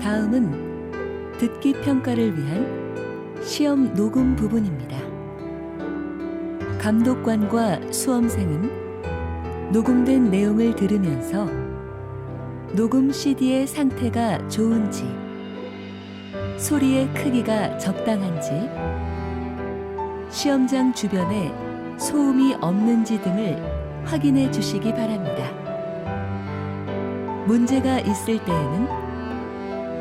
다음은 듣기 평가를 위한 시험 녹음 부분입니다. 감독관과 수험생은 녹음된 내용을 들으면서 녹음 CD의 상태가 좋은지, 소리의 크기가 적당한지, 시험장 주변에 소음이 없는지 등을 확인해 주시기 바랍니다. 문제가 있을 때에는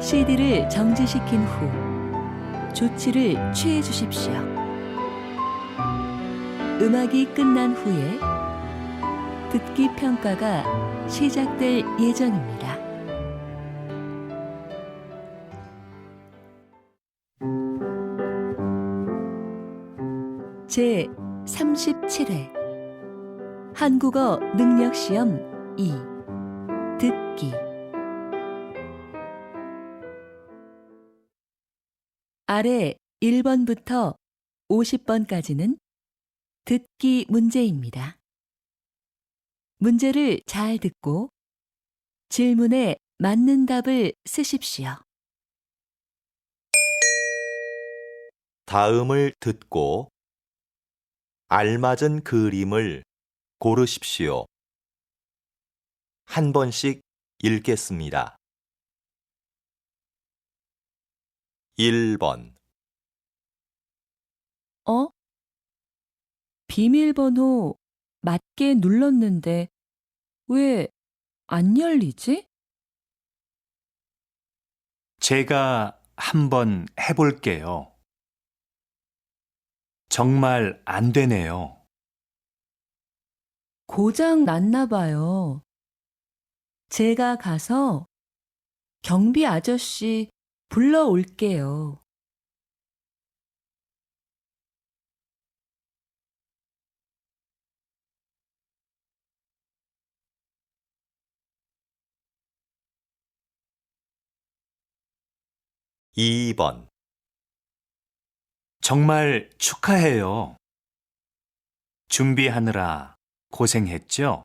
CD를 정지시킨 후 조치를 취해 주십시오. 음악이 끝난 후에 듣기 평가가 시작될 예정입니다. 제 37회 한국어 능력시험 2 듣기 아래 1번부터 50번까지는 듣기 문제입니다. 문제를 잘 듣고 질문에 맞는 답을 쓰십시오. 다음을 듣고 알맞은 그림을 고르십시오. 한 번씩 읽겠습니다. 1번 비밀번호 맞게 눌렀는데 왜 안 열리지? 제가 한번 해볼게요. 정말 안 되네요. 고장 났나 봐요. 제가 가서 경비 아저씨 불러올게요. 2번 정말 축하해요. 준비하느라 고생했죠?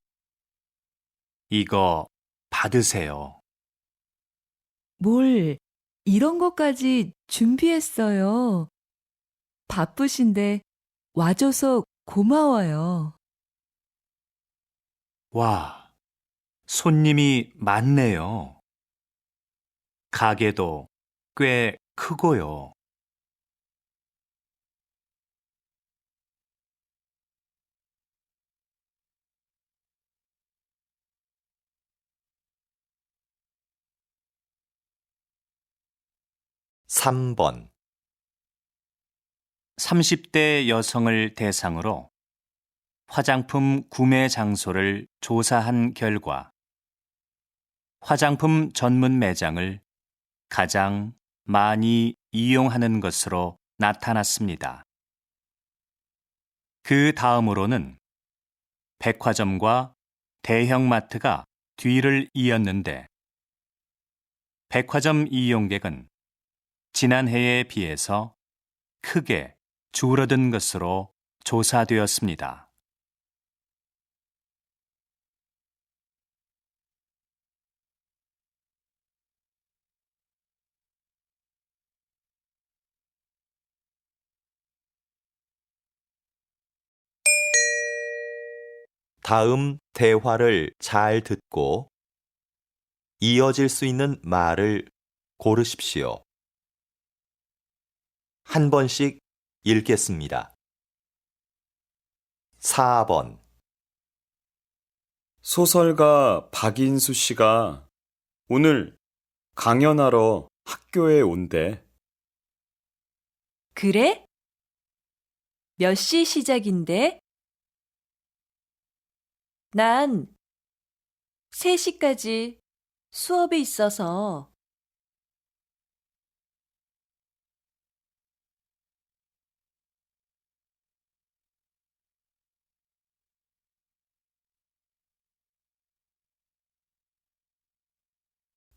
이거 받으세요. 뭘 이런 것까지 준비했어요. 바쁘신데 와줘서 고마워요. 와, 손님이 많네요. 가게도 꽤 크고요. 3번 30대 여성을 대상으로 화장품 구매 장소를 조사한 결과 화장품 전문 매장을 가장 많이 이용하는 것으로 나타났습니다. 그 다음으로는 백화점과 대형마트가 뒤를 이었는데 백화점 이용객은 지난해에 비해서 크게 줄어든 것으로 조사되었습니다. 다음 대화를 잘 듣고 이어질 수 있는 말을 고르십시오. 한 번씩 읽겠습니다. 4번 소설가 박인수 씨가 오늘 강연하러 학교에 온대. 그래? 몇 시 시작인데? 난 3시까지 수업이 있어서.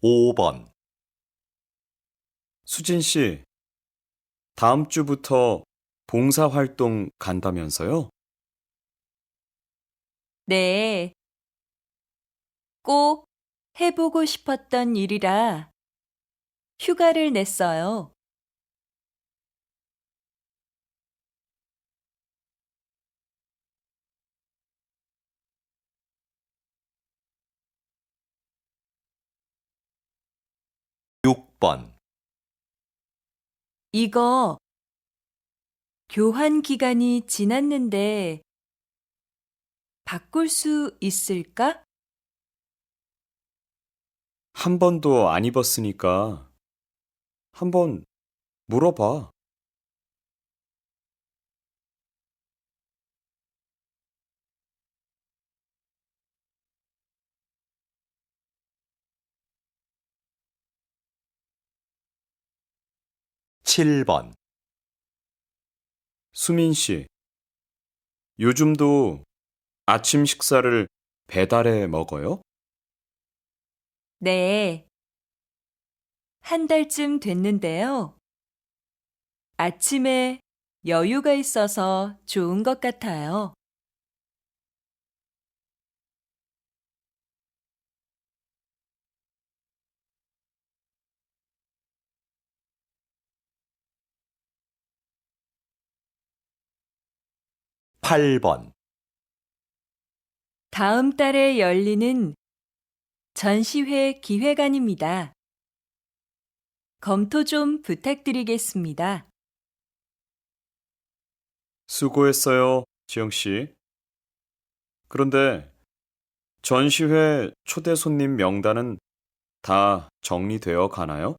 5번 수진 씨, 다음 주부터 봉사활동 간다면서요? 네. 꼭 해보고 싶었던 일이라 휴가를 냈어요. 육 번 이거 교환 기간이 지났는데 바꿀 수 있을까? 한 번도 안 입었으니까 한번 물어봐. 7번 수민 씨, 요즘도 아침 식사를 배달해 먹어요? 네. 한 달쯤 됐는데요. 아침에 여유가 있어서 좋은 것 같아요. 8번 다음 달에 열리는 전시회 기획안입니다. 검토 좀 부탁드리겠습니다. 수고했어요, 지영 씨. 그런데 전시회 초대 손님 명단은 다 정리되어 가나요?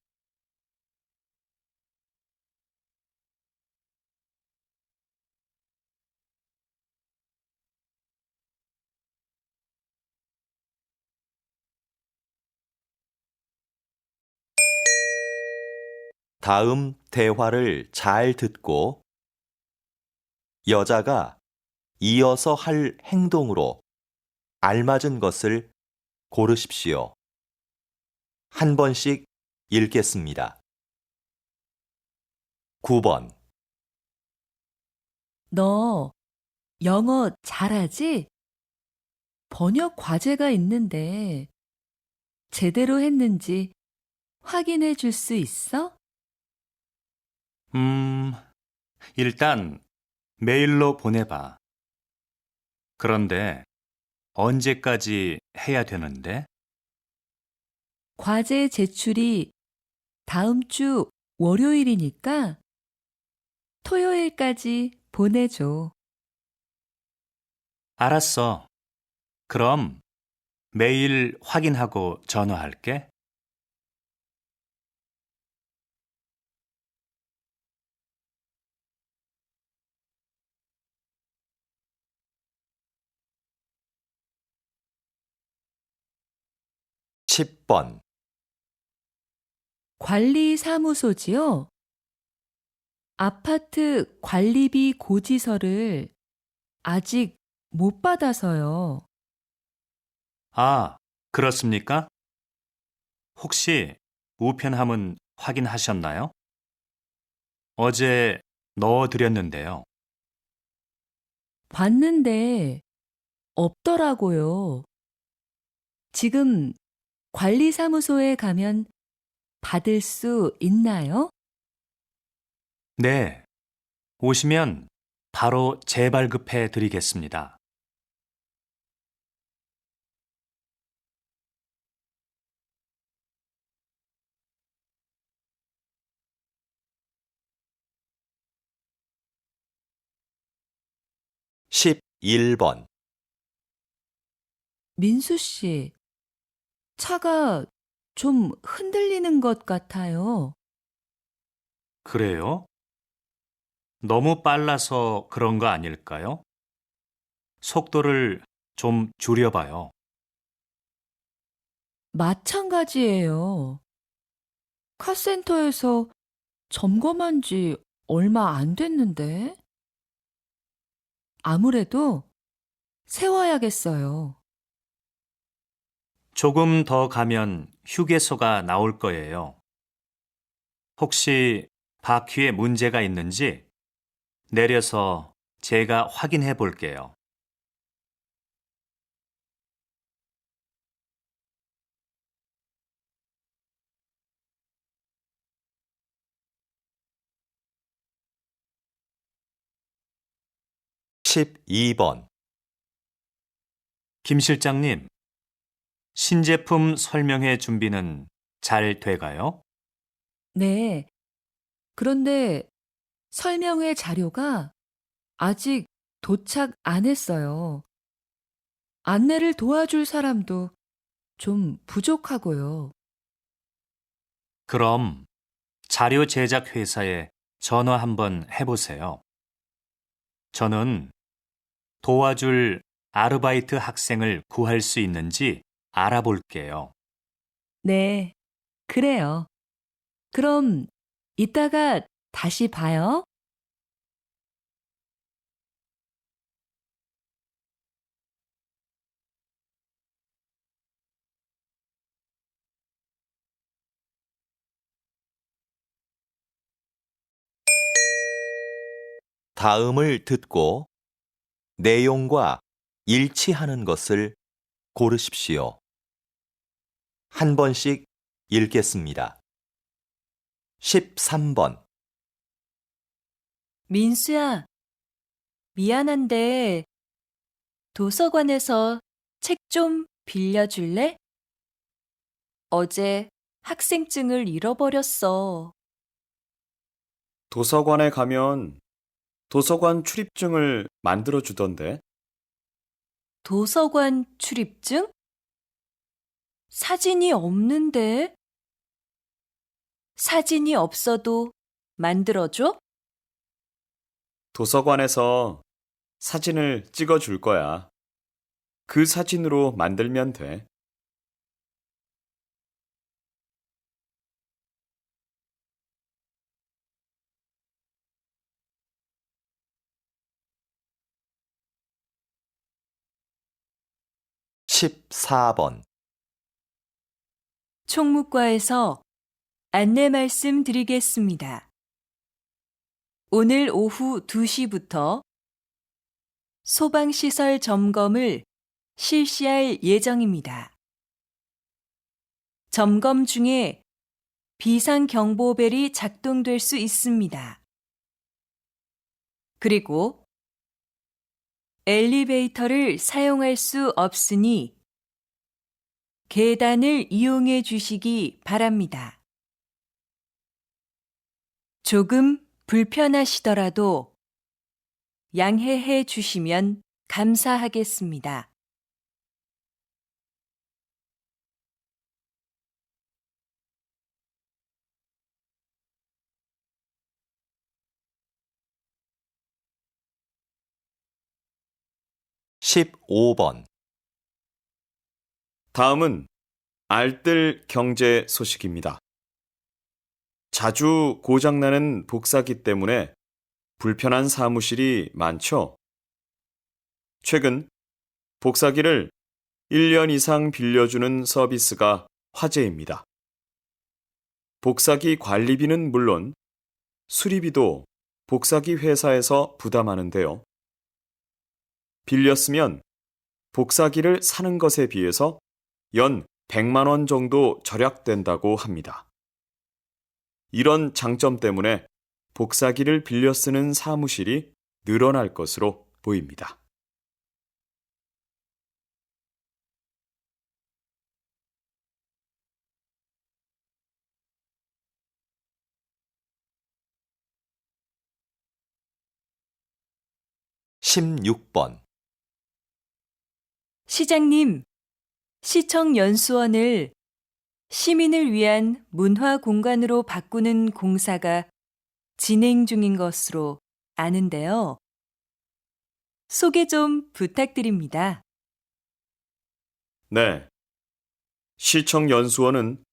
'다음 대화를 잘 듣고 여자가 이어서 할 행동으로 알맞은 것을 고르십시오. 한 번씩 읽겠습니다. 9번 너 영어 잘하지? 번역 과제가 있는데 제대로 했는지 확인해 줄 수 있어? 일단 메일로 보내봐. 그런데 언제까지 해야 되는데? 과제 제출이 다음 주 월요일이니까 토요일까지 보내줘. 알았어. 그럼 메일 확인하고 전화할게. 10번 관리사무소지요? 아파트 관리비 고지서를 아직 못 받아서요. 아, 그렇습니까? 혹시 우편함은 확인하셨나요? 어제 넣어드렸는데요. 봤는데 없더라고요. 지금 관리사무소에 가면 받을 수 있나요? 네, 오시면 바로 재발급해 드리겠습니다. 11번 민수 씨, 차가 좀 흔들리는 것 같아요. 그래요? 너무 빨라서 그런 거 아닐까요? 속도를 좀 줄여봐요. 마찬가지예요. 카센터에서 점검한 지 얼마 안 됐는데. 아무래도 세워야겠어요. 조금 더 가면 휴게소가 나올 거예요. 혹시 바퀴에 문제가 있는지 내려서 제가 확인해 볼게요. 12번, 김 실장님, 신제품 설명회 준비는 잘 돼가요? 네. 그런데 설명회 자료가 아직 도착 안 했어요. 안내를 도와줄 사람도 좀 부족하고요. 그럼 자료 제작 회사에 전화 한번 해보세요. 저는 도와줄 아르바이트 학생을 구할 수 있는지 알아볼게요. 네, 그래요. 그럼 이따가 다시 봐요. 다음을 듣고 내용과 일치하는 것을 고르십시오. 한 번씩 읽겠습니다. 13번, 민수야, 미안한데 도서관에서 책 좀 빌려줄래? 어제 학생증을 잃어버렸어. 도서관에 가면 도서관 출입증을 만들어 주던데. 도서관 출입증? 사진이 없는데? 사진이 없어도 만들어줘? 도서관에서 사진을 찍어 줄 거야. 그 사진으로 만들면 돼. (14번) 총무과에서 안내 말씀 드리겠습니다. 오늘 오후 2시부터 소방시설 점검을 실시할 예정입니다. 점검 중에 비상경보벨이 작동될 수 있습니다. 그리고 엘리베이터를 사용할 수 없으니 계단을 이용해 주시기 바랍니다. 조금 불편하시더라도 양해해 주시면 감사하겠습니다. (15번) 다음은 알뜰 경제 소식입니다. 자주 고장나는 복사기 때문에 불편한 사무실이 많죠? 최근 복사기를 1년 이상 빌려주는 서비스가 화제입니다. 복사기 관리비는 물론 수리비도 복사기 회사에서 부담하는데요. 빌렸으면 복사기를 사는 것에 비해서 연 100만 원 정도 절약된다고 합니다. 이런 장점 때문에 복사기를 빌려 쓰는 사무실이 늘어날 것으로 보입니다. (16번) 시장님, 시청 연수원을 시민을 위한 문화 공간으로 바꾸는 공사가 진행 중인 것으로 아는데요. 소개 좀 부탁드립니다. 네. 시청 연수원은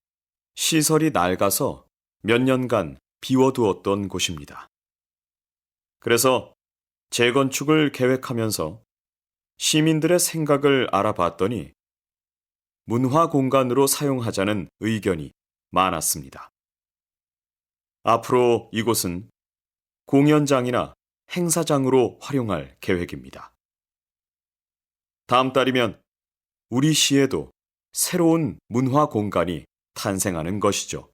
시설이 낡아서 몇 년간 비워두었던 곳입니다. 그래서 재건축을 계획하면서 시민들의 생각을 알아봤더니 문화 공간으로 사용하자는 의견이 많았습니다. 앞으로 이곳은 공연장이나 행사장으로 활용할 계획입니다. 다음 달이면 우리 시에도 새로운 문화 공간이 탄생하는 것이죠.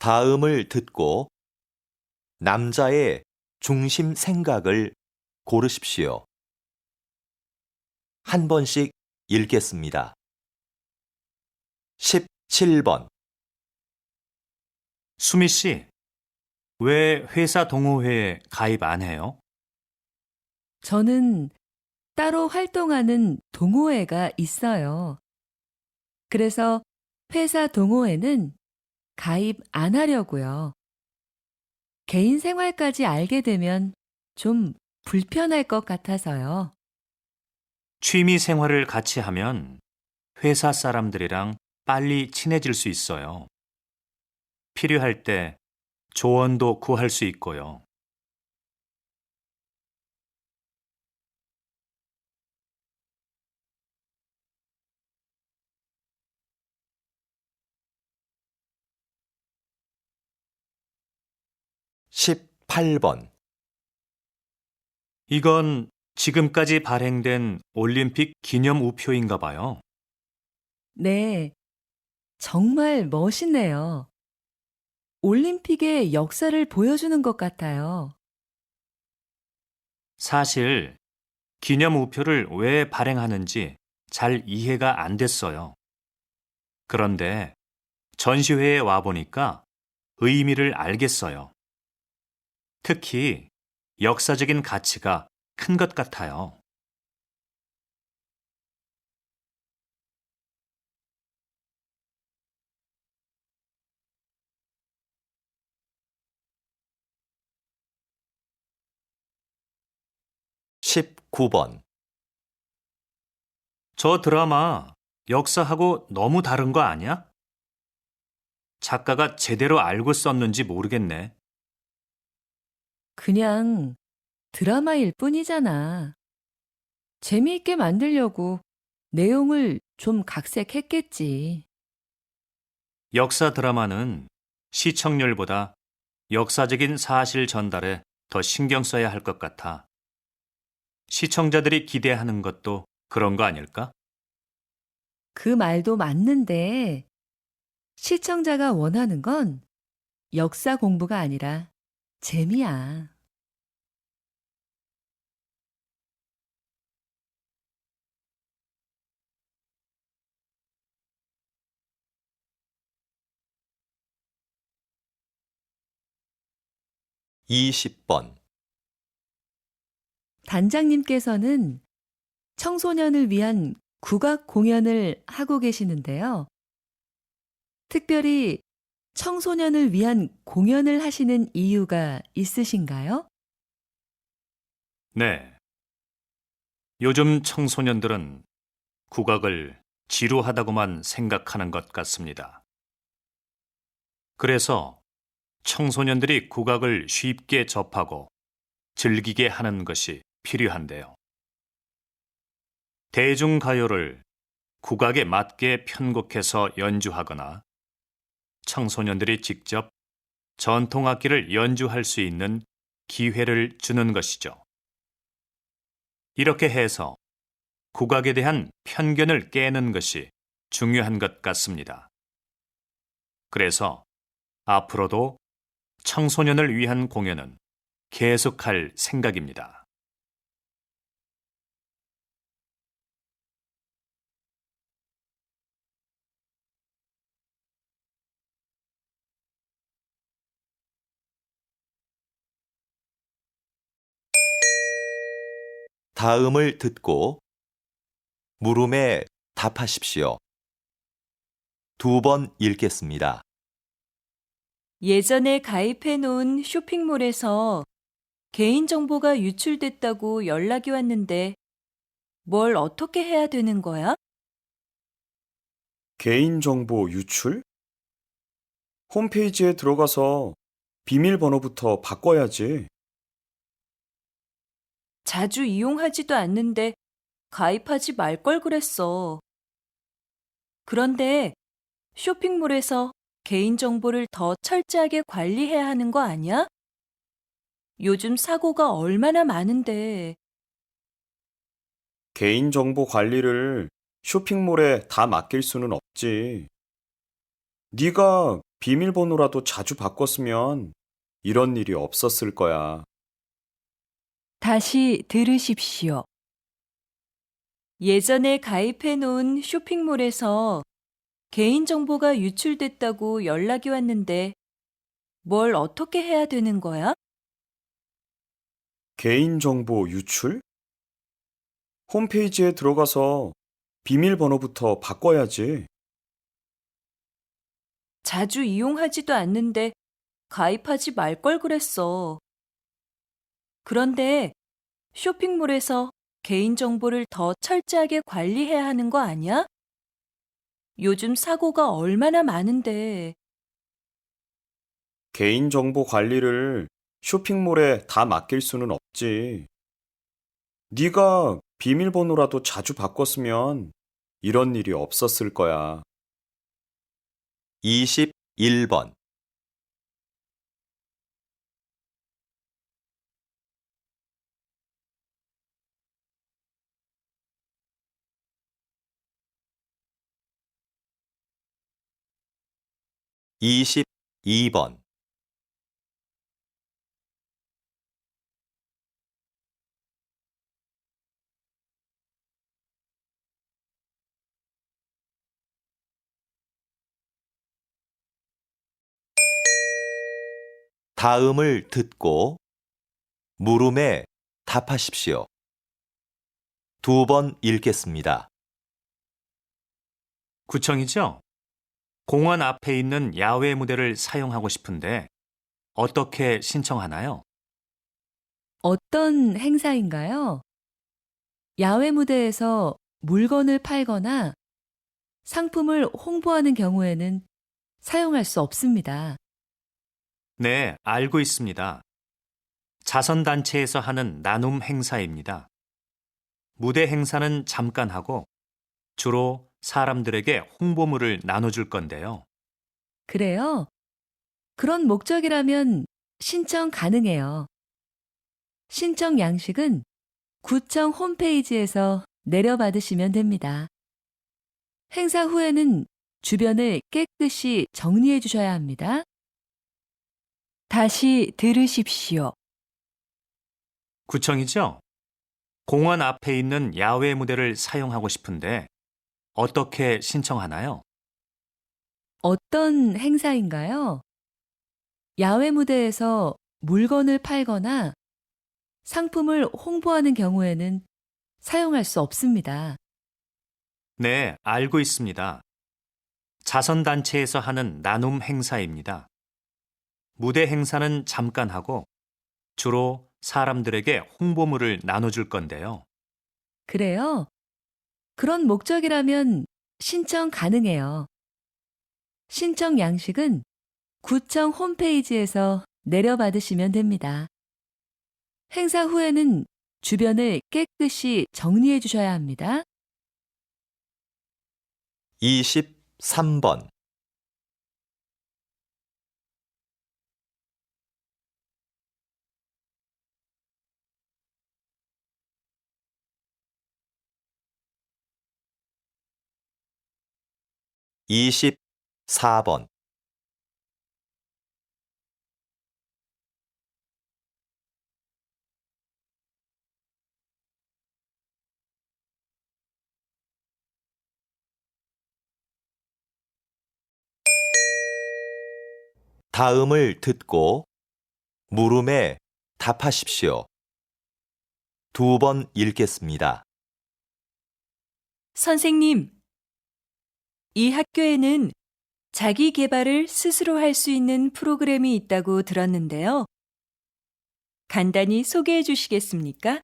다음을 듣고 남자의 중심 생각을 고르십시오. 한 번씩 읽겠습니다. 17번. 수미 씨, 왜 회사 동호회에 가입 안 해요? 저는 따로 활동하는 동호회가 있어요. 그래서 회사 동호회는 가입 안 하려고요. 개인 생활까지 알게 되면 좀 불편할 것 같아서요. 취미 생활을 같이 하면 회사 사람들이랑 빨리 친해질 수 있어요. 필요할 때 조언도 구할 수 있고요. 십팔 번. 이건 지금까지 발행된 올림픽 기념 우표인가 봐요. 네, 정말 멋있네요. 올림픽의 역사를 보여주는 것 같아요. 사실 기념 우표를 왜 발행하는지 잘 이해가 안 됐어요. 그런데 전시회에 와보니까 의미를 알겠어요. 특히 역사적인 가치가 큰 것 같아요. 십구 번. 저 드라마 역사하고 너무 다른 거 아니야? 작가가 제대로 알고 썼는지 모르겠네. 그냥 드라마일 뿐이잖아. 재미있게 만들려고 내용을 좀 각색했겠지. 역사 드라마는 시청률보다 역사적인 사실 전달에 더 신경 써야 할 것 같아. 시청자들이 기대하는 것도 그런 거 아닐까? 그 말도 맞는데 시청자가 원하는 건 역사 공부가 아니라 재미야. 이십 번. 단장님께서는 청소년을 위한 국악 공연을 하고 계시는데요. 특별히 청소년을 위한 공연을 하시는 이유가 있으신가요? 네. 요즘 청소년들은 국악을 지루하다고만 생각하는 것 같습니다. 그래서 청소년들이 국악을 쉽게 접하고 즐기게 하는 것이 필요한데요. 대중가요를 국악에 맞게 편곡해서 연주하거나 청소년들이 직접 전통악기를 연주할 수 있는 기회를 주는 것이죠. 이렇게 해서 국악에 대한 편견을 깨는 것이 중요한 것 같습니다. 그래서 앞으로도 청소년을 위한 공연은 계속할 생각입니다. 다음을 듣고 물음에 답하십시오. 두 번 읽겠습니다. 예전에 가입해 놓은 쇼핑몰에서 개인정보가 유출됐다고 연락이 왔는데 뭘 어떻게 해야 되는 거야? 개인정보 유출? 홈페이지에 들어가서 비밀번호부터 바꿔야지. 자주 이용하지도 않는데 가입하지 말 걸 그랬어. 그런데 쇼핑몰에서 개인정보를 더 철저하게 관리해야 하는 거 아니야? 요즘 사고가 얼마나 많은데. 개인정보 관리를 쇼핑몰에 다 맡길 수는 없지. 네가 비밀번호라도 자주 바꿨으면 이런 일이 없었을 거야. 다시 들으십시오. 예전에 가입해 놓은 쇼핑몰에서 개인정보가 유출됐다고 연락이 왔는데 뭘 어떻게 해야 되는 거야? 개인정보 유출? 홈페이지에 들어가서 비밀번호부터 바꿔야지. 자주 이용하지도 않는데 가입하지 말 걸 그랬어. 그런데 쇼핑몰에서 개인정보를 더 철저하게 관리해야 하는 거 아니야? 요즘 사고가 얼마나 많은데. 개인정보 관리를 쇼핑몰에 다 맡길 수는 없지. 네가 비밀번호라도 자주 바꿨으면 이런 일이 없었을 거야. 21번. 이십이 번. 다음을 듣고 물음에 답하십시오. 2번 읽겠습니다. 구청이죠? 공원 앞에 있는 야외 무대를 사용하고 싶은데 어떻게 신청하나요? 어떤 행사인가요? 야외 무대에서 물건을 팔거나 상품을 홍보하는 경우에는 사용할 수 없습니다. 네, 알고 있습니다. 자선단체에서 하는 나눔 행사입니다. 무대 행사는 잠깐 하고 주로 사람들에게 홍보물을 나눠줄 건데요. 그래요? 그런 목적이라면 신청 가능해요. 신청 양식은 구청 홈페이지에서 내려받으시면 됩니다. 행사 후에는 주변을 깨끗이 정리해 주셔야 합니다. 다시 들으십시오. 구청이죠? 공원 앞에 있는 야외 무대를 사용하고 싶은데 어떻게 신청하나요? 어떤 행사인가요? 야외 무대에서 물건을 팔거나 상품을 홍보하는 경우에는 사용할 수 없습니다. 네, 알고 있습니다. 자선단체에서 하는 나눔 행사입니다. 무대 행사는 잠깐 하고 주로 사람들에게 홍보물을 나눠줄 건데요. 그래요? 그런 목적이라면 신청 가능해요. 신청 양식은 구청 홈페이지에서 내려받으시면 됩니다. 행사 후에는 주변을 깨끗이 정리해 주셔야 합니다. 23번. 이십사 번. 다음을 듣고 물음에 답하십시오. 2번 읽겠습니다. 선생님, 이 학교에는 자기 개발을 스스로 할 수 있는 프로그램이 있다고 들었는데요. 간단히 소개해 주시겠습니까?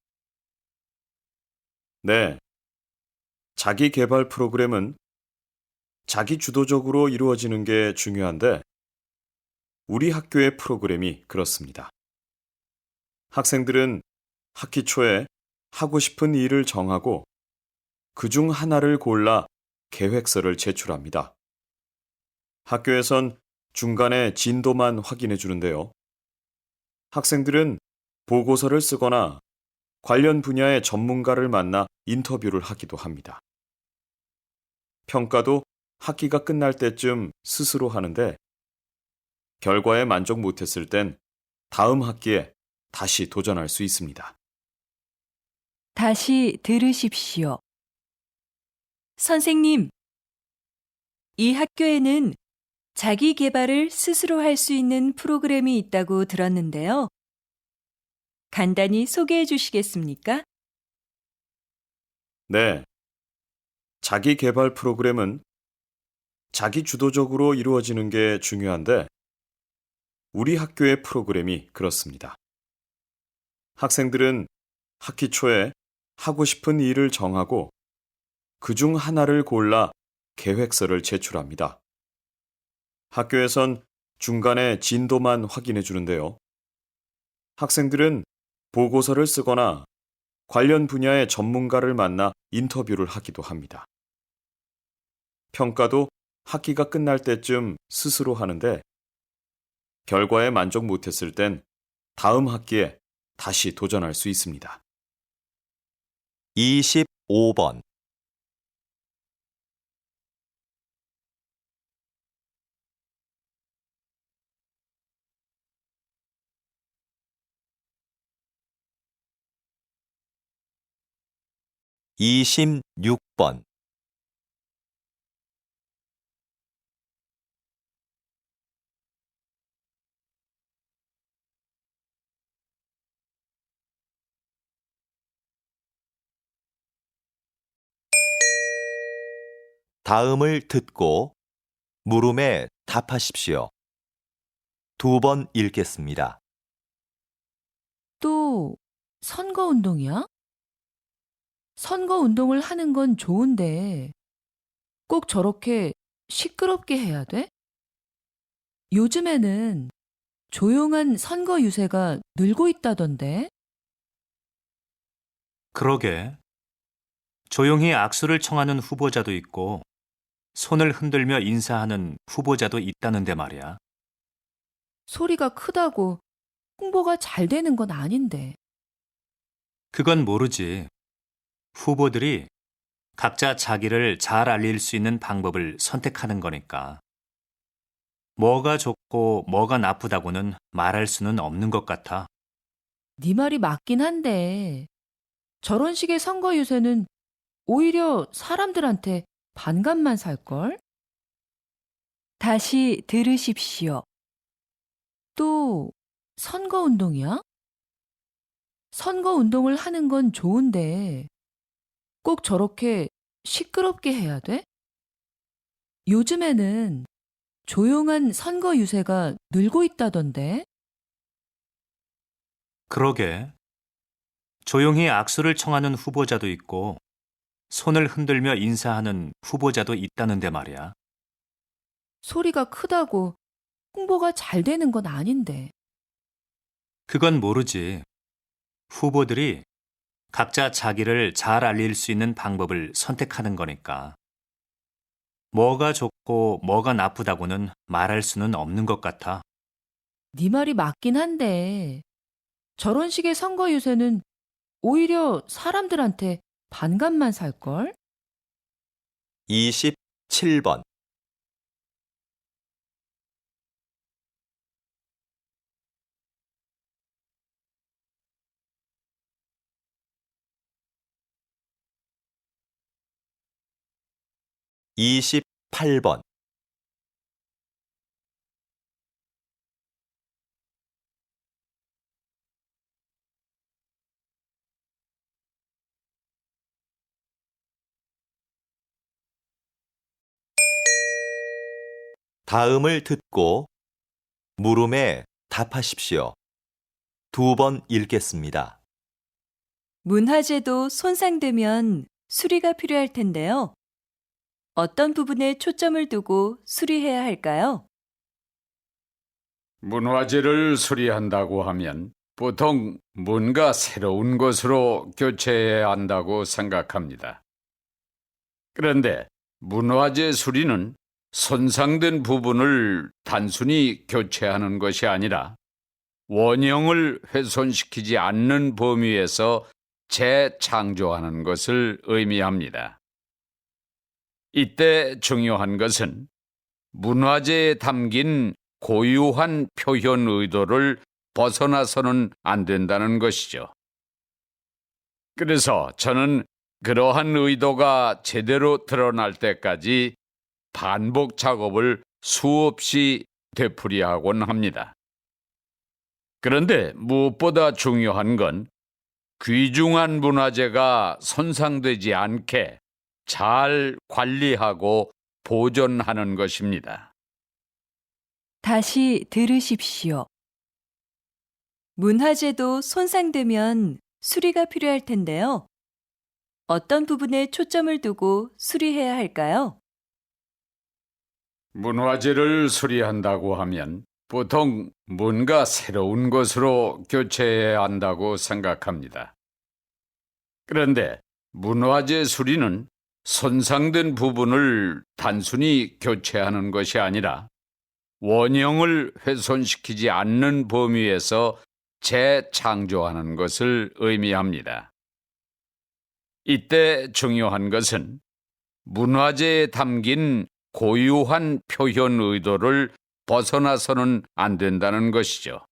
네. 자기 개발 프로그램은 자기 주도적으로 이루어지는 게 중요한데 우리 학교의 프로그램이 그렇습니다. 학생들은 학기 초에 하고 싶은 일을 정하고 그중 하나를 골라 계획서를 제출합니다. 학교에선 중간에 진도만 확인해 주는데요. 학생들은 보고서를 쓰거나 관련 분야의 전문가를 만나 인터뷰를 하기도 합니다. 평가도 학기가 끝날 때쯤 스스로 하는데 결과에 만족 못했을 땐 다음 학기에 다시 도전할 수 있습니다. 다시 들으십시오. 선생님, 이 학교에는 자기 개발을 스스로 할 수 있는 프로그램이 있다고 들었는데요. 간단히 소개해 주시겠습니까? 네. 자기 개발 프로그램은 자기 주도적으로 이루어지는 게 중요한데 우리 학교의 프로그램이 그렇습니다. 학생들은 학기 초에 하고 싶은 일을 정하고 그중 하나를 골라 계획서를 제출합니다. 학교에선 중간에 진도만 확인해 주는데요. 학생들은 보고서를 쓰거나 관련 분야의 전문가를 만나 인터뷰를 하기도 합니다. 평가도 학기가 끝날 때쯤 스스로 하는데 결과에 만족 못했을 땐 다음 학기에 다시 도전할 수 있습니다. 25번. (26번) 다음을 듣고 물음에 답하십시오. 2번 읽겠습니다. 또 선거운동이야? 선거운동을 하는 건 좋은데 꼭 저렇게 시끄럽게 해야 돼? 요즘에는 조용한 선거 유세가 늘고 있다던데? 그러게. 조용히 악수를 청하는 후보자도 있고 손을 흔들며 인사하는 후보자도 있다는데 말이야. 소리가 크다고 홍보가 잘 되는 건 아닌데. 그건 모르지. 후보들이 각자 자기를 잘 알릴 수 있는 방법을 선택하는 거니까. 뭐가 좋고 뭐가 나쁘다고는 말할 수는 없는 것 같아. 네 말이 맞긴 한데 저런 식의 선거 유세는 오히려 사람들한테 반감만 살걸? 다시 들으십시오. 또 선거운동이야? 선거운동을 하는 건 좋은데 꼭 저렇게 시끄럽게 해야 돼? 요즘에는 조용한 선거 유세가 늘고 있다던데? 그러게. 조용히 악수를 청하는 후보자도 있고 손을 흔들며 인사하는 후보자도 있다는데 말이야. 소리가 크다고 홍보가 잘 되는 건 아닌데. 그건 모르지. 후보들이 각자 자기를 잘 알릴 수 있는 방법을 선택하는 거니까. 뭐가 좋고 뭐가 나쁘다고는 말할 수는 없는 것 같아. 네 말이 맞긴 한데 저런 식의 선거 유세는 오히려 사람들한테 반감만 살걸? 27번. (28번) 다음을 듣고 물음에 답하십시오. 2번 읽겠습니다. 문화재도 손상되면 수리가 필요할 텐데요. 어떤 부분에 초점을 두고 수리해야 할까요? 문화재를 수리한다고 하면 보통 뭔가 새로운 것으로 교체해야 한다고 생각합니다. 그런데 문화재 수리는 손상된 부분을 단순히 교체하는 것이 아니라 원형을 훼손시키지 않는 범위에서 재창조하는 것을 의미합니다. 이때 중요한 것은 문화재에 담긴 고유한 표현 의도를 벗어나서는 안 된다는 것이죠. 그래서 저는 그러한 의도가 제대로 드러날 때까지 반복 작업을 수없이 되풀이하곤 합니다. 그런데 무엇보다 중요한 건 귀중한 문화재가 손상되지 않게 잘 관리하고 보존하는 것입니다. 다시 들으십시오. 문화재도 손상되면 수리가 필요할 텐데요. 어떤 부분에 초점을 두고 수리해야 할까요? 문화재를 수리한다고 하면 보통 뭔가 새로운 것으로 교체해야 한다고 생각합니다. 그런데 문화재 수리는 손상된 부분을 단순히 교체하는 것이 아니라 원형을 훼손시키지 않는 범위에서 재창조하는 것을 의미합니다. 이때 중요한 것은 문화재에 담긴 고유한 표현 의도를 벗어나서는 안 된다는 것이죠.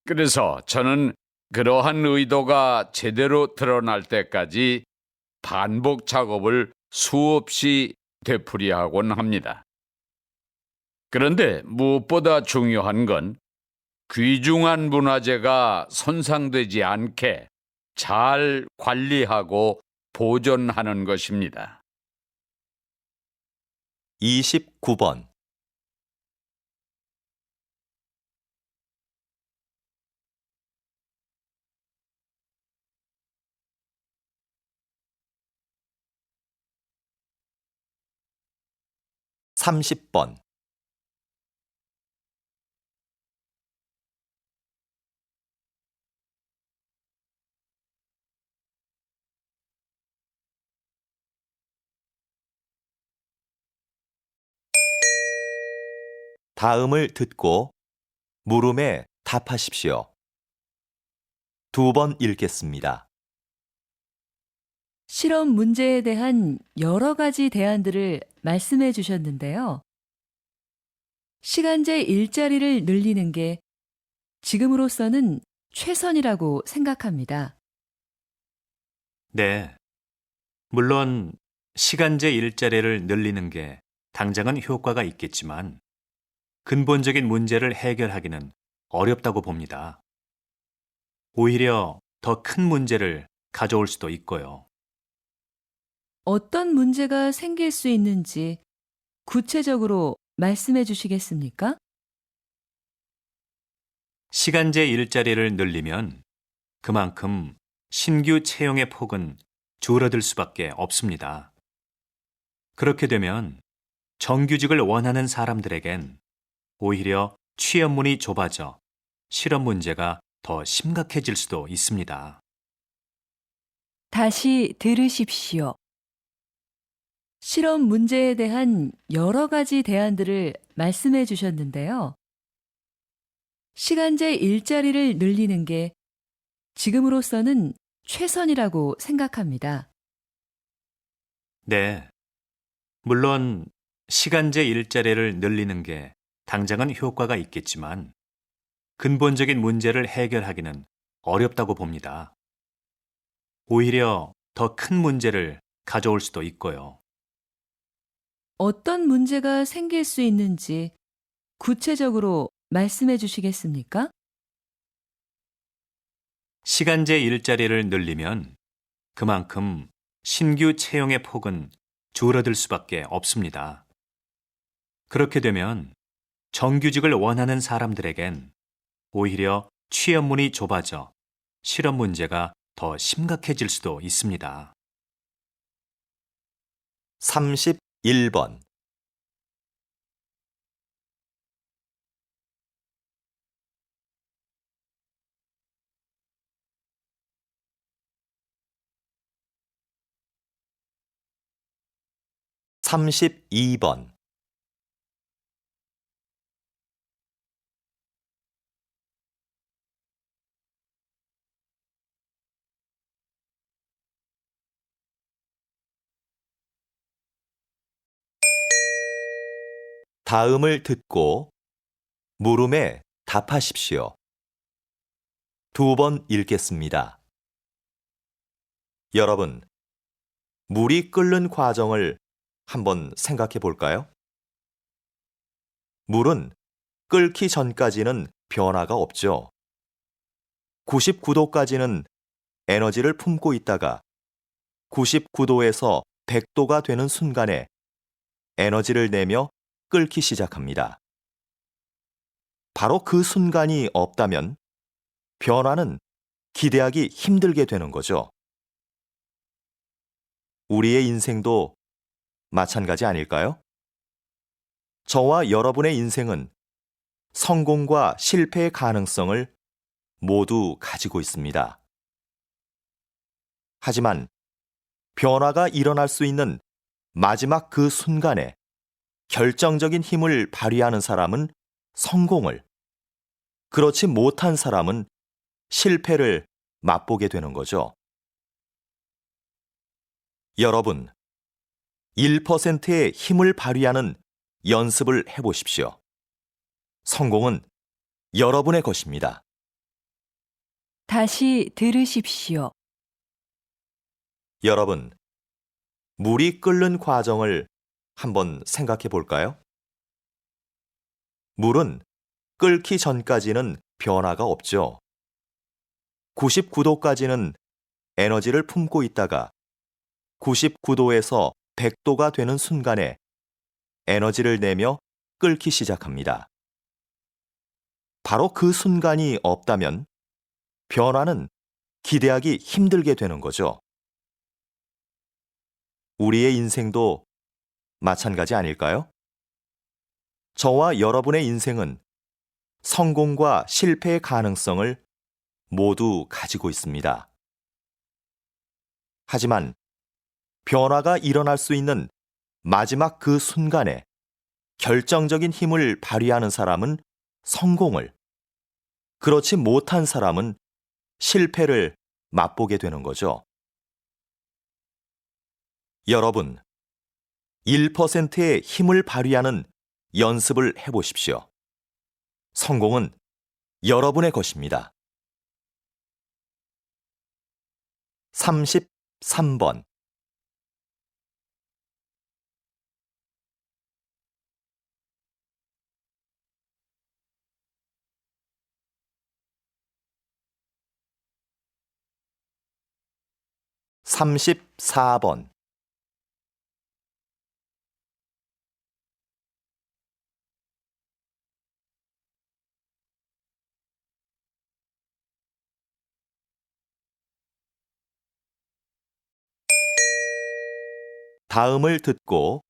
그래서 저는 그러한 의도가 제대로 드러날 때까지 반복 작업을 수없이 되풀이하곤 합니다. 그런데 무엇보다 중요한 건 귀중한 문화재가 손상되지 않게 잘 관리하고 보존하는 것입니다. 29번. 삼십 번. 다음을 듣고 물음에 답하십시오. 2번 읽겠습니다. 실험 문제에 대한 여러 가지 대안들을 말씀해 주셨는데요. 시간제 일자리를 늘리는 게 지금으로서는 최선이라고 생각합니다. 네. 물론 시간제 일자리를 늘리는 게 당장은 효과가 있겠지만 근본적인 문제를 해결하기는 어렵다고 봅니다. 오히려 더 큰 문제를 가져올 수도 있고요. 어떤 문제가 생길 수 있는지 구체적으로 말씀해 주시겠습니까? 시간제 일자리를 늘리면 그만큼 신규 채용의 폭은 줄어들 수밖에 없습니다. 그렇게 되면 정규직을 원하는 사람들에겐 오히려 취업문이 좁아져 실업 문제가 더 심각해질 수도 있습니다. 다시 들으십시오. 실험 문제에 대한 여러 가지 대안들을 말씀해 주셨는데요. 시간제 일자리를 늘리는 게 지금으로서는 최선이라고 생각합니다. 네. 물론 시간제 일자리를 늘리는 게 당장은 효과가 있겠지만 근본적인 문제를 해결하기는 어렵다고 봅니다. 오히려 더 큰 문제를 가져올 수도 있고요. 어떤 문제가 생길 수 있는지 구체적으로 말씀해 주시겠습니까? 시간제 일자리를 늘리면 그만큼 신규 채용의 폭은 줄어들 수밖에 없습니다. 그렇게 되면 정규직을 원하는 사람들에겐 오히려 취업문이 좁아져 실업 문제가 더 심각해질 수도 있습니다. 31번. 삼십이 번. 다음을 듣고 물음에 답하십시오. 2번 읽겠습니다. 여러분, 물이 끓는 과정을 한번 생각해 볼까요? 물은 끓기 전까지는 변화가 없죠. 99도까지는 에너지를 품고 있다가 99도에서 100도가 되는 순간에 에너지를 내며 끓기 시작합니다. 바로 그 순간이 없다면 변화는 기대하기 힘들게 되는 거죠. 우리의 인생도 마찬가지 아닐까요? 저와 여러분의 인생은 성공과 실패의 가능성을 모두 가지고 있습니다. 하지만 변화가 일어날 수 있는 마지막 그 순간에 결정적인 힘을 발휘하는 사람은 성공을, 그렇지 못한 사람은 실패를 맛보게 되는 거죠. 여러분, 1%의 힘을 발휘하는 연습을 해보십시오. 성공은 여러분의 것입니다. 다시 들으십시오. 여러분, 물이 끓는 과정을 한번 생각해 볼까요? 물은 끓기 전까지는 변화가 없죠. 99도까지는 에너지를 품고 있다가 99도에서 100도가 되는 순간에 에너지를 내며 끓기 시작합니다. 바로 그 순간이 없다면 변화는 기대하기 힘들게 되는 거죠. 우리의 인생도 마찬가지 아닐까요? 저와 여러분의 인생은 성공과 실패의 가능성을 모두 가지고 있습니다. 하지만 변화가 일어날 수 있는 마지막 그 순간에 결정적인 힘을 발휘하는 사람은 성공을, 그렇지 못한 사람은 실패를 맛보게 되는 거죠. 여러분, 1%의 힘을 발휘하는 연습을 해보십시오. 성공은 여러분의 것입니다. 33번 (34번) 다음을 듣고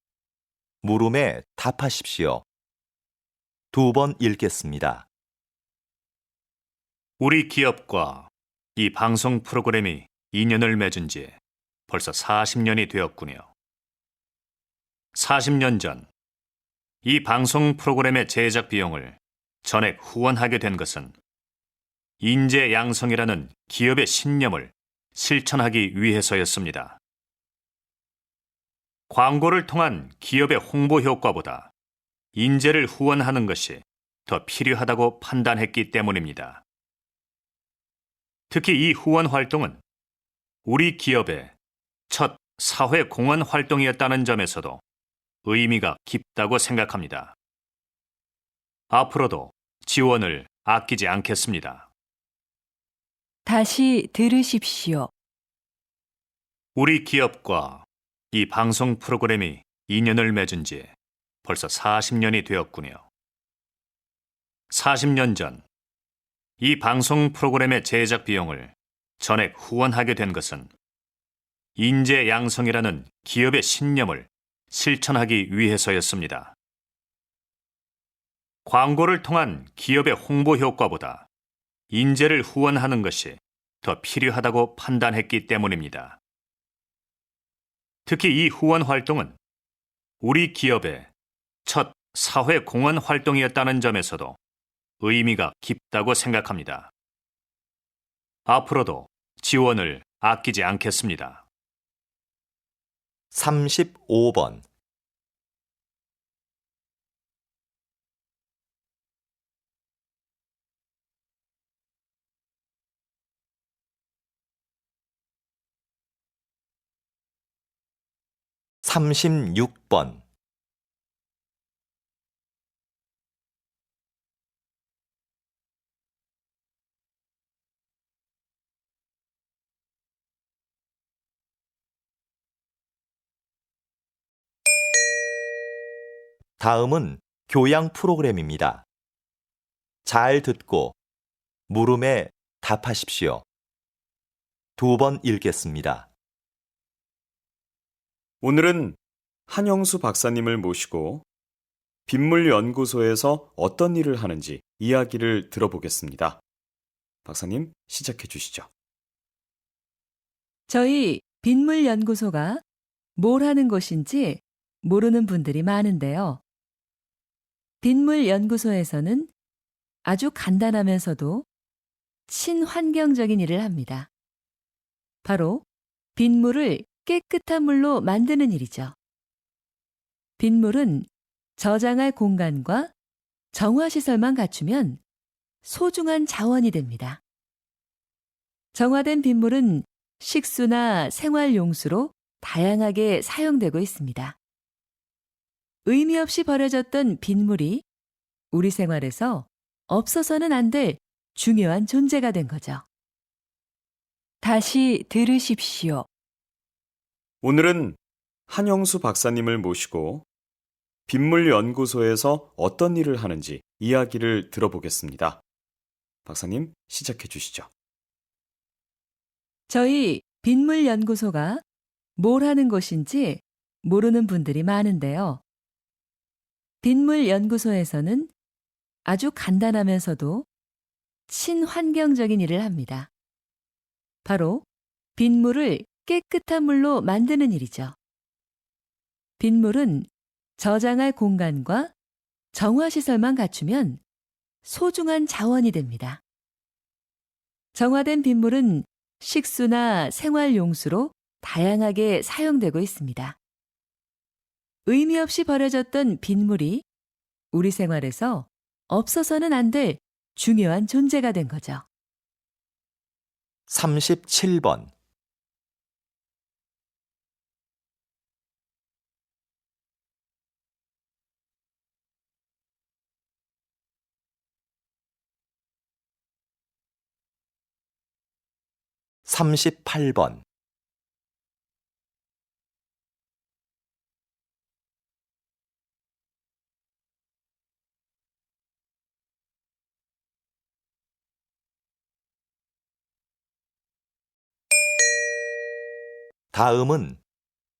물음에 답하십시오. 2번 읽겠습니다. 우리 기업과 이 방송 프로그램이 인연을 맺은 지 벌써 40년이 되었군요. 40년 전, 이 방송 프로그램의 제작 비용을 전액 후원하게 된 것은 인재 양성이라는 기업의 신념을 실천하기 위해서였습니다. 광고를 통한 기업의 홍보 효과보다 인재를 후원하는 것이 더 필요하다고 판단했기 때문입니다. 특히 이 후원 활동은 우리 기업의 첫 사회 공헌 활동이었다는 점에서도 의미가 깊다고 생각합니다. 앞으로도 지원을 아끼지 않겠습니다. 다시 들으십시오. 우리 기업과 이 방송 프로그램이 인연을 맺은 지 벌써 40년이 되었군요. 40년 전, 이 방송 프로그램의 제작 비용을 전액 후원하게 된 것은 인재 양성이라는 기업의 신념을 실천하기 위해서였습니다. 광고를 통한 기업의 홍보 효과보다 인재를 후원하는 것이 더 필요하다고 판단했기 때문입니다. 특히 이 후원 활동은 우리 기업의 첫 사회 공헌 활동이었다는 점에서도 의미가 깊다고 생각합니다. 앞으로도 지원을 아끼지 않겠습니다. 35번 36번, 다음은 교양 프로그램입니다. 잘 듣고 물음에 답하십시오. 2번 읽겠습니다. 오늘은 한영수 박사님을 모시고 빗물연구소에서 어떤 일을 하는지 이야기를 들어보겠습니다. 박사님, 시작해 주시죠. 저희 빗물연구소가 뭘 하는 곳인지 모르는 분들이 많은데요. 빗물연구소에서는 아주 간단하면서도 친환경적인 일을 합니다. 바로 빗물을 깨끗한 물로 만드는 일이죠. 빗물은 저장할 공간과 정화시설만 갖추면 소중한 자원이 됩니다. 정화된 빗물은 식수나 생활용수로 다양하게 사용되고 있습니다. 의미 없이 버려졌던 빗물이 우리 생활에서 없어서는 안 될 중요한 존재가 된 거죠. 다시 들으십시오. 오늘은 한영수 박사님을 모시고 빗물연구소에서 어떤 일을 하는지 이야기를 들어보겠습니다. 박사님, 시작해 주시죠. 저희 빗물연구소가 뭘 하는 곳인지 모르는 분들이 많은데요. 빗물연구소에서는 아주 간단하면서도 친환경적인 일을 합니다. 바로 빗물을 깨끗한 물로 만드는 일이죠. 빗물은 저장할 공간과 정화시설만 갖추면 소중한 자원이 됩니다. 정화된 빗물은 식수나 생활용수로 다양하게 사용되고 있습니다. 의미 없이 버려졌던 빗물이 우리 생활에서 없어서는 안 될 중요한 존재가 된 거죠. 37번,38번, 다음은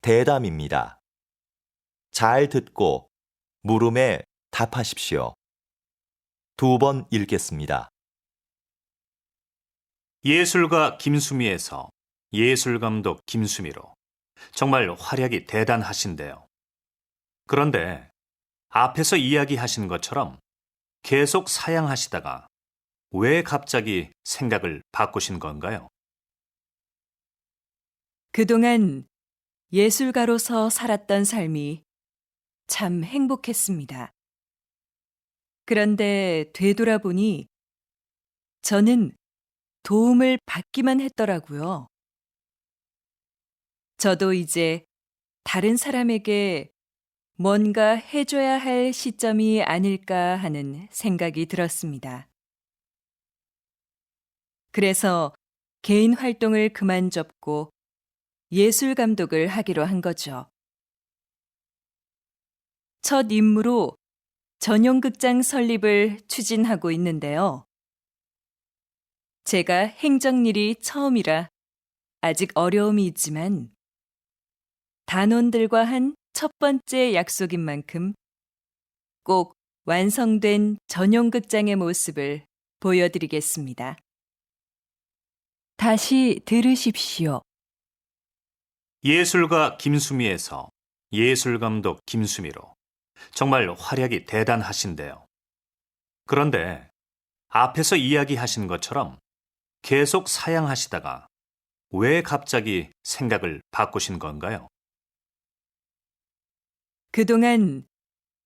대담입니다. 잘 듣고 물음에 답하십시오. 2번 읽겠습니다. 예술가 김수미에서 예술감독 김수미로 정말 활약이 대단하신데요. 그런데 앞에서 이야기하신 것처럼 계속 사양하시다가 왜 갑자기 생각을 바꾸신 건가요? 그동안 예술가로서 살았던 삶이 참 행복했습니다. 그런데 되돌아보니 저는 도움을 받기만 했더라고요. 저도 이제 다른 사람에게 뭔가 해줘야 할 시점이 아닐까 하는 생각이 들었습니다. 그래서 개인 활동을 그만 접고 예술 감독을 하기로 한 거죠. 첫 임무로 전용극장 설립을 추진하고 있는데요. 제가 행정일이 처음이라 아직 어려움이 있지만 단원들과 한 첫 번째 약속인 만큼 꼭 완성된 전용극장의 모습을 보여드리겠습니다. 다시 들으십시오. 예술가 김수미에서 예술감독 김수미로 정말 활약이 대단하신데요. 그런데 앞에서 이야기하신 것처럼 계속 사양하시다가 왜 갑자기 생각을 바꾸신 건가요? 그동안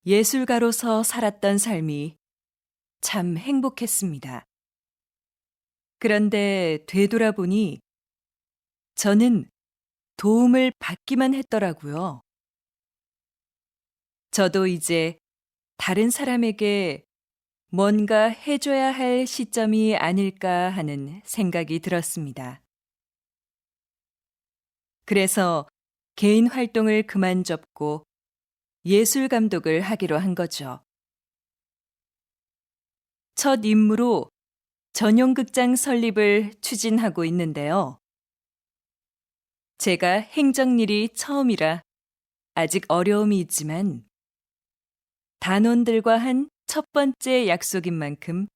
예술가로서 살았던 삶이 참 행복했습니다. 그런데 되돌아보니 저는 도움을 받기만 했더라고요. 저도 이제 다른 사람에게 뭔가 해줘야 할 시점이 아닐까 하는 생각이 들었습니다. 그래서 개인 활동을 그만 접고 예술 감독을 하기로 한 거죠. 첫 임무로 전용극장 설립을 추진하고 있는데요. 제가 행정일이 처음이라 아직 어려움이 있지만 단원들과 한 첫 번째 약속인 만큼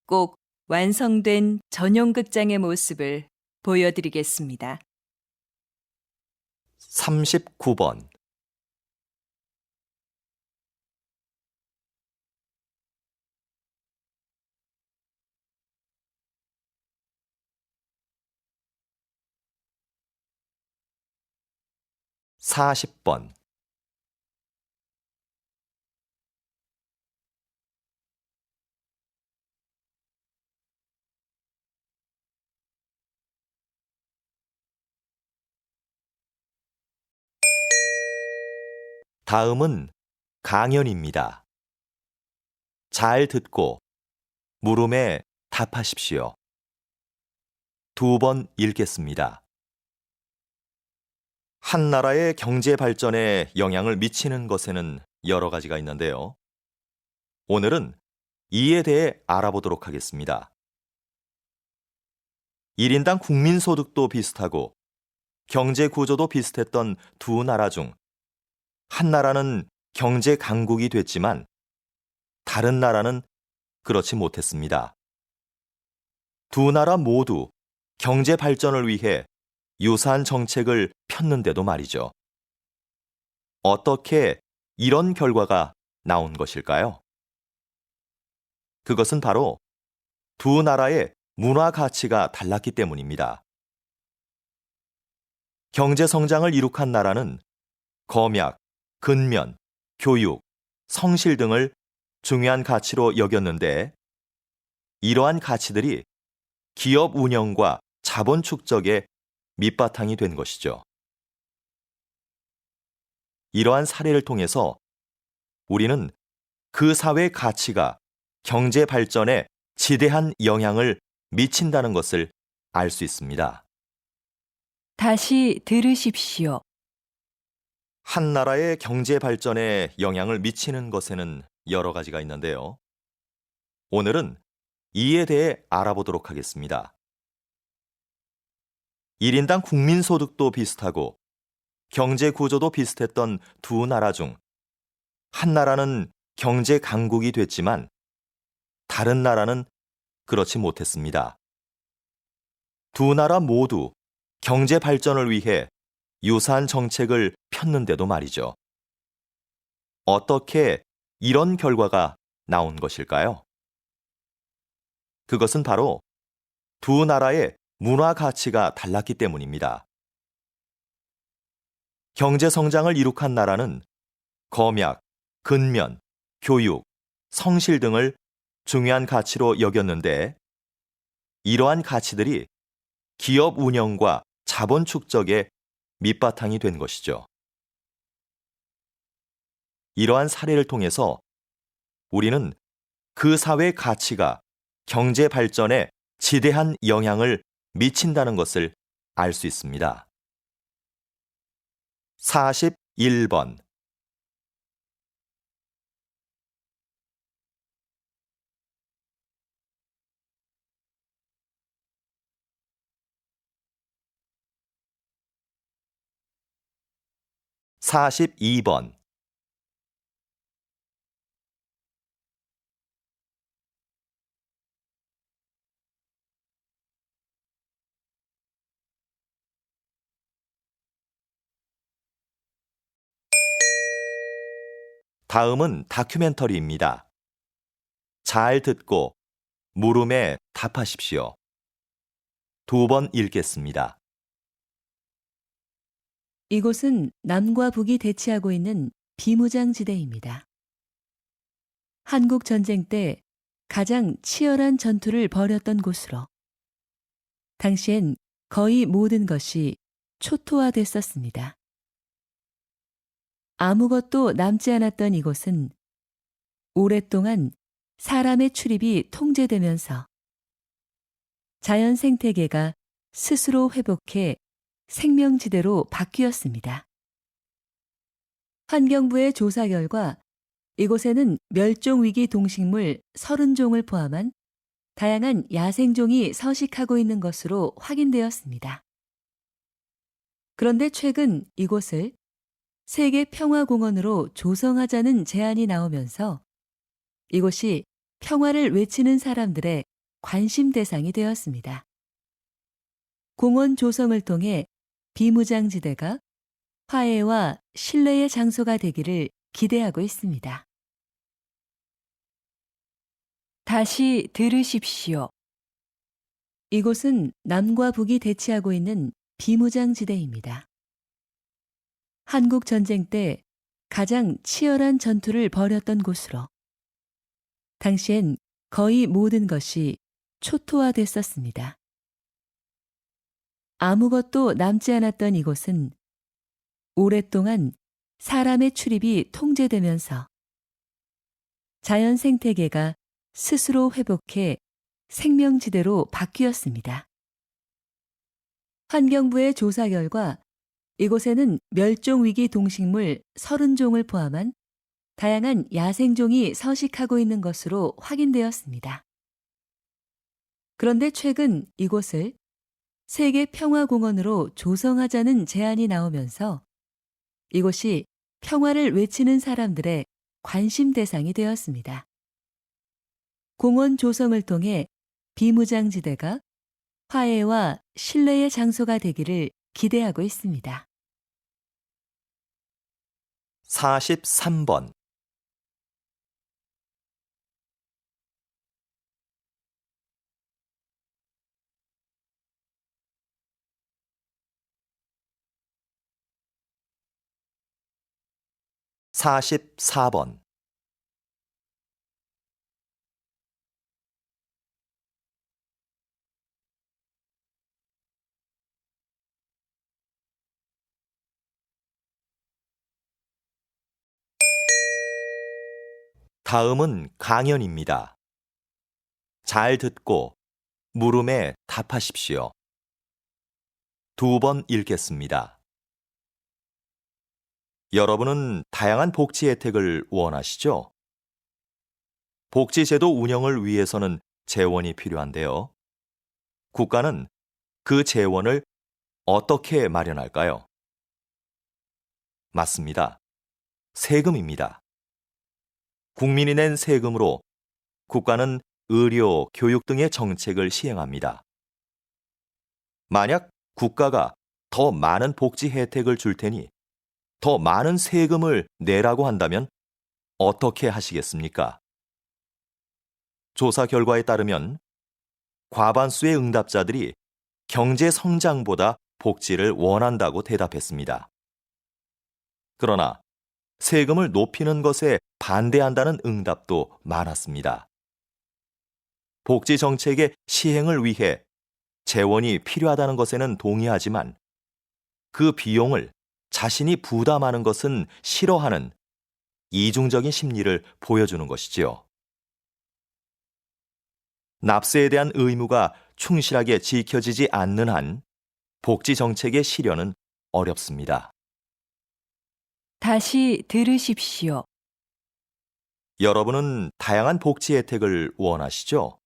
꼭 완성된 전용극장의 모습을 보여드리겠습니다. 39번. 사십 번. 다음은 강연입니다. 잘 듣고 물음에 답하십시오. 2번 읽겠습니다. 한 나라의 경제 발전에 영향을 미치는 것에는 여러 가지가 있는데요. 오늘은 이에 대해 알아보도록 하겠습니다. 1인당 국민소득도 비슷하고 경제 구조도 비슷했던 두 나라 중 한 나라는 경제 강국이 됐지만 다른 나라는 그렇지 못했습니다. 두 나라 모두 경제 발전을 위해 유사한 정책을 폈는데도 말이죠. 어떻게 이런 결과가 나온 것일까요? 그것은 바로 두 나라의 문화 가치가 달랐기 때문입니다. 경제 성장을 이룩한 나라는 검약, 근면, 교육, 성실 등을 중요한 가치로 여겼는데 이러한 가치들이 기업 운영과 자본 축적의 밑바탕이 된 것이죠. 이러한 사례를 통해서 우리는 그 사회의 가치가 경제 발전에 지대한 영향을 미친다는 것을 알 수 있습니다. 다시 들으십시오. 한 나라의 경제 발전에 영향을 미치는 것에는 여러 가지가 있는데요. 오늘은 이에 대해 알아보도록 하겠습니다. 1인당 국민소득도 비슷하고 경제 구조도 비슷했던 두 나라 중 한 나라는 경제 강국이 됐지만 다른 나라는 그렇지 못했습니다. 두 나라 모두 경제 발전을 위해 유사한 정책을 폈는데도 말이죠. 어떻게 이런 결과가 나온 것일까요? 그것은 바로 두 나라의 문화 가치가 달랐기 때문입니다. 경제 성장을 이룩한 나라는 검약, 근면, 교육, 성실 등을 중요한 가치로 여겼는데 이러한 가치들이 기업 운영과 자본 축적의 밑바탕이 된 것이죠. 이러한 사례를 통해서 우리는 그 사회의 가치가 경제 발전에 지대한 영향을 미친다는 것을 알 수 있습니다. 41번. (42번) 다음은 다큐멘터리입니다. 잘 듣고 물음에 답하십시오. 2번 읽겠습니다. 이곳은 남과 북이 대치하고 있는 비무장지대입니다. 한국 전쟁 때 가장 치열한 전투를 벌였던 곳으로 당시엔 거의 모든 것이 초토화됐었습니다. 아무것도 남지 않았던 이곳은 오랫동안 사람의 출입이 통제되면서 자연 생태계가 스스로 회복해 생명지대로 바뀌었습니다. 환경부의 조사 결과 이곳에는 멸종위기 동식물 30종을 포함한 다양한 야생종이 서식하고 있는 것으로 확인되었습니다. 그런데 최근 이곳을 세계평화공원으로 조성하자는 제안이 나오면서 이곳이 평화를 외치는 사람들의 관심 대상이 되었습니다. 공원 조성을 통해 비무장지대가 화해와 신뢰의 장소가 되기를 기대하고 있습니다. 다시 들으십시오. 이곳은 남과 북이 대치하고 있는 비무장지대입니다. 한국 전쟁 때 가장 치열한 전투를 벌였던 곳으로 당시엔 거의 모든 것이 초토화됐었습니다. 아무것도 남지 않았던 이곳은 오랫동안 사람의 출입이 통제되면서 자연 생태계가 스스로 회복해 생명지대로 바뀌었습니다. 환경부의 조사 결과 이곳에는 멸종위기 동식물 30종을 포함한 다양한 야생종이 서식하고 있는 것으로 확인되었습니다. 그런데 최근 이곳을 세계평화공원으로 조성하자는 제안이 나오면서 이곳이 평화를 외치는 사람들의 관심 대상이 되었습니다. 공원 조성을 통해 비무장지대가 화해와 신뢰의 장소가 되기를 기대하고 있습니다. 43번. (44번) 다음은 강연입니다. 잘 듣고 물음에 답하십시오. 2번 읽겠습니다. 여러분은 다양한 복지 혜택을 원하시죠? 복지제도 운영을 위해서는 재원이 필요한데요. 국가는 그 재원을 어떻게 마련할까요? 맞습니다. 세금입니다. 국민이 낸 세금으로 국가는 의료, 교육 등의 정책을 시행합니다. 만약 국가가 더 많은 복지 혜택을 줄 테니 더 많은 세금을 내라고 한다면 어떻게 하시겠습니까? 조사 결과에 따르면 과반수의 응답자들이 경제 성장보다 복지를 원한다고 대답했습니다. 그러나 세금을 높이는 것에 반대한다는 응답도 많았습니다. 복지 정책의 시행을 위해 재원이 필요하다는 것에는 동의하지만 그 비용을 자신이 부담하는 것은 싫어하는 이중적인 심리를 보여주는 것이지요. 납세에 대한 의무가 충실하게 지켜지지 않는 한 복지 정책의 실현은 어렵습니다. 다시 들으십시오. 여러분은 다양한 복지 혜택을 원하시죠?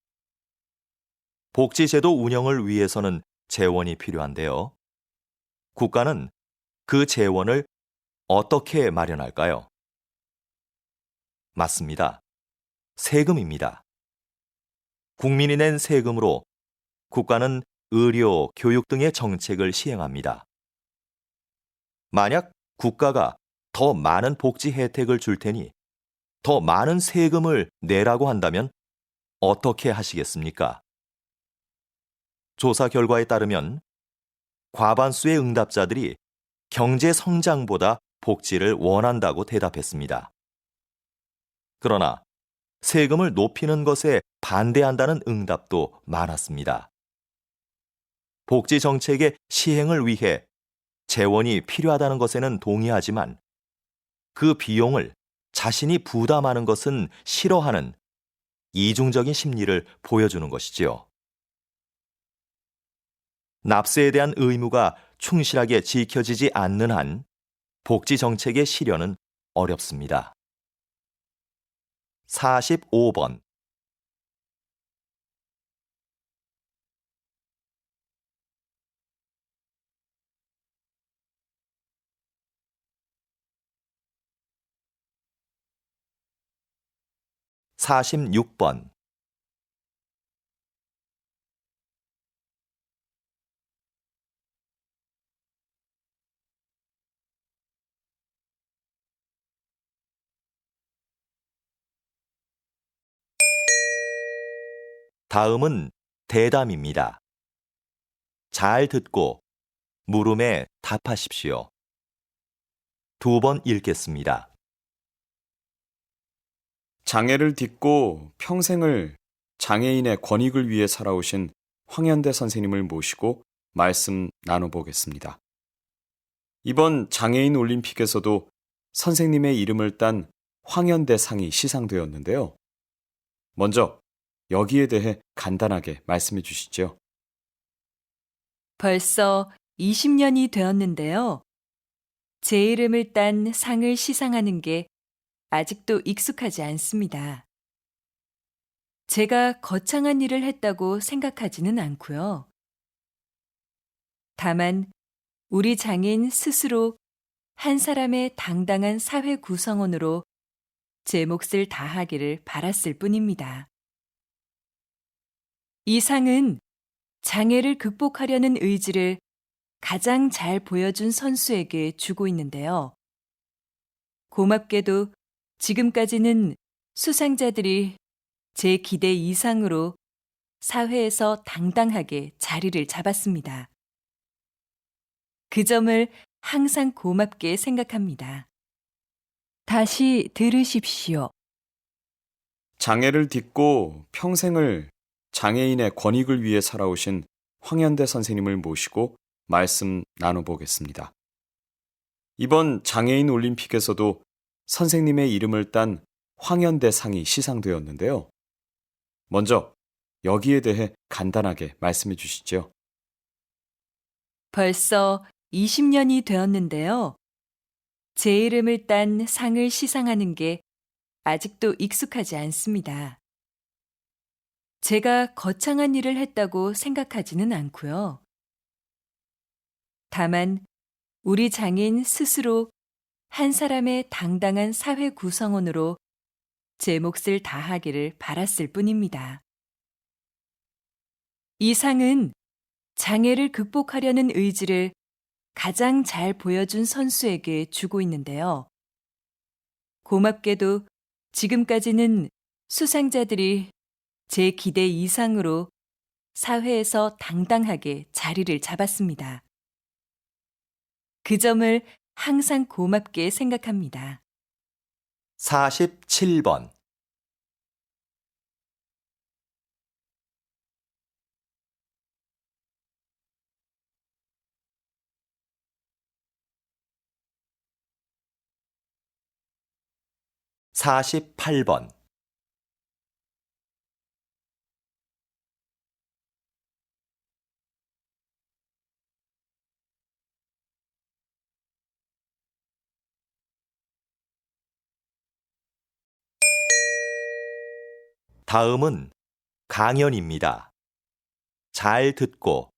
복지제도 운영을 위해서는 재원이 필요한데요. 국가는 그 재원을 어떻게 마련할까요? 맞습니다. 세금입니다. 국민이 낸 세금으로 국가는 의료, 교육 등의 정책을 시행합니다. 만약 국가가 더 많은 복지 혜택을 줄 테니 더 많은 세금을 내라고 한다면 어떻게 하시겠습니까? 조사 결과에 따르면 과반수의 응답자들이 경제 성장보다 복지를 원한다고 대답했습니다. 그러나 세금을 높이는 것에 반대한다는 응답도 많았습니다. 복지 정책의 시행을 위해 재원이 필요하다는 것에는 동의하지만 그 비용을 자신이 부담하는 것은 싫어하는 이중적인 심리를 보여주는 것이지요. 납세에 대한 의무가 충실하게 지켜지지 않는 한 복지 정책의 실현은 어렵습니다. 45번. (46번) 다음은 대담입니다. 잘 듣고 물음에 답하십시오. 2번 읽겠습니다. 장애를 딛고 평생을 장애인의 권익을 위해 살아오신 황현대 선생님을 모시고 말씀 나눠보겠습니다. 이번 장애인 올림픽에서도 선생님의 이름을 딴 황현대 상이 시상되었는데요. 먼저 여기에 대해 간단하게 말씀해 주시죠. 벌써 20년이 되었는데요. 제 이름을 딴 상을 시상하는 게 아직도 익숙하지 않습니다. 제가 거창한 일을 했다고 생각하지는 않고요. 다만 우리 장애인 스스로 한 사람의 당당한 사회 구성원으로 제 몫을 다하기를 바랐을 뿐입니다. 이 상은 장애를 극복하려는 의지를 가장 잘 보여준 선수에게 주고 있는데요. 고맙게도 지금까지는 수상자들이 제 기대 이상으로 사회에서 당당하게 자리를 잡았습니다. 그 점을 항상 고맙게 생각합니다. 다시 들으십시오. 장애를 딛고 평생을 장애인의 권익을 위해 살아오신 황현대 선생님을 모시고 말씀 나눠보겠습니다. 이번 장애인 올림픽에서도 선생님의 이름을 딴 황현대 상이 시상되었는데요. 먼저 여기에 대해 간단하게 말씀해 주시죠. 벌써 20년이 되었는데요. 제 이름을 딴 상을 시상하는 게 아직도 익숙하지 않습니다. 제가 거창한 일을 했다고 생각하지는 않고요. 다만 우리 장애인 스스로 한 사람의 당당한 사회 구성원으로 제 몫을 다하기를 바랐을 뿐입니다. 이 상은 장애를 극복하려는 의지를 가장 잘 보여준 선수에게 주고 있는데요. 고맙게도 지금까지는 수상자들이 제 기대 이상으로 사회에서 당당하게 자리를 잡았습니다. 그 점을 항상 고맙게 생각합니다. 47번. (48번) 다음은 강연입니다. 잘 듣고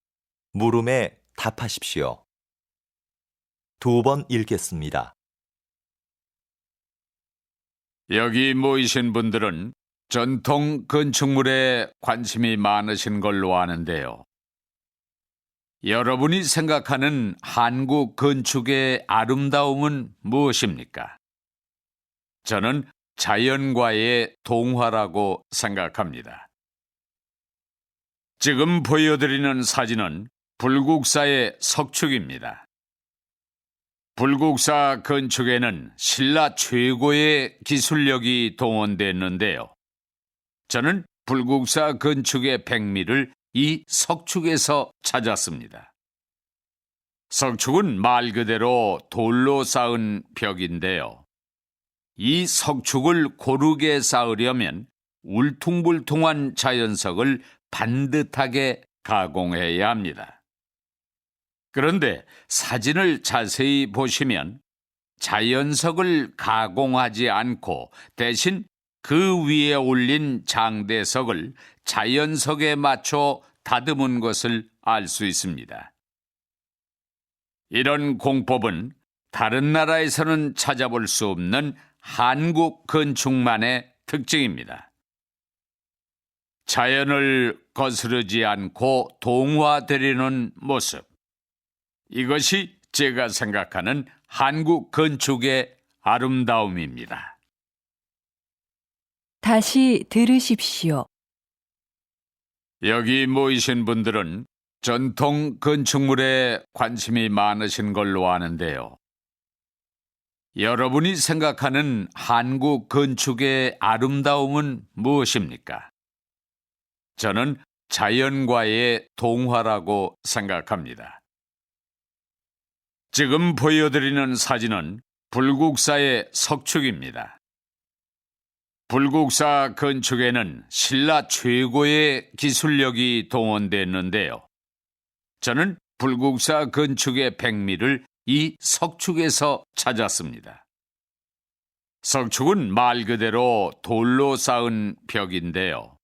물음에 답하십시오. 2번 읽겠습니다. 여기 모이신 분들은 전통 건축물에 관심이 많으신 걸로 아는데요. 여러분이 생각하는 한국 건축의 아름다움은 무엇입니까? 저는 자연과의 동화라고 생각합니다. 지금 보여드리는 사진은 불국사의 석축입니다. 불국사 건축에는 신라 최고의 기술력이 동원됐는데요. 저는 불국사 건축의 백미를 이 석축에서 찾았습니다. 석축은 말 그대로 돌로 쌓은 벽인데요. 이 석축을 고르게 쌓으려면 울퉁불퉁한 자연석을 반듯하게 가공해야 합니다. 그런데 사진을 자세히 보시면 자연석을 가공하지 않고 대신 그 위에 올린 장대석을 자연석에 맞춰 다듬은 것을 알 수 있습니다. 이런 공법은 다른 나라에서는 찾아볼 수 없는 한국 건축만의 특징입니다. 자연을 거스르지 않고 동화되려는 모습. 이것이 제가 생각하는 한국 건축의 아름다움입니다. 다시 들으십시오. 여기 모이신 분들은 전통 건축물에 관심이 많으신 걸로 아는데요. 여러분이 생각하는 한국 건축의 아름다움은 무엇입니까? 저는 자연과의 동화라고 생각합니다. 지금 보여드리는 사진은 불국사의 석축입니다. 불국사 건축에는 신라 최고의 기술력이 동원됐는데요. 저는 불국사 건축의 백미를 이 석축에서 찾았습니다. 석축은 말 그대로 돌로 쌓은 벽인데요.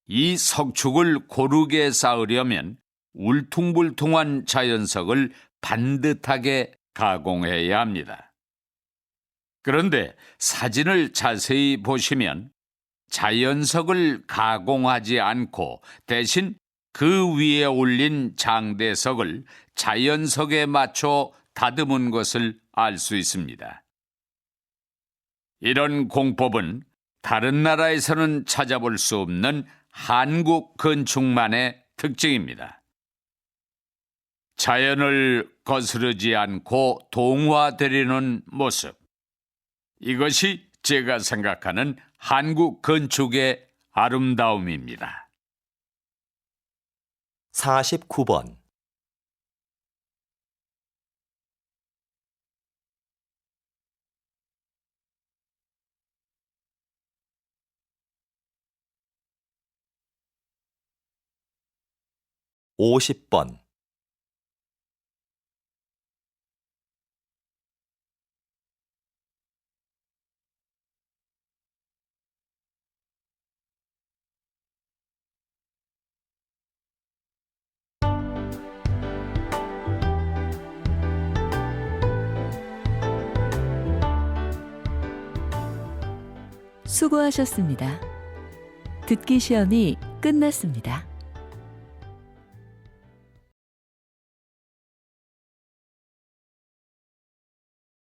이 석축을 고르게 쌓으려면 울퉁불퉁한 자연석을 반듯하게 가공해야 합니다. 그런데 사진을 자세히 보시면 자연석을 가공하지 않고 대신 그 위에 올린 장대석을 자연석에 맞춰 다듬은 것을 알 수 있습니다. 이런 공법은 다른 나라에서는 찾아볼 수 없는 한국 건축만의 특징입니다. 자연을 거스르지 않고 동화되려는 모습. 이것이 제가 생각하는 한국 건축의 아름다움입니다. 49번. (50번) 수고하셨습니다. 듣기 시험이 끝났습니다.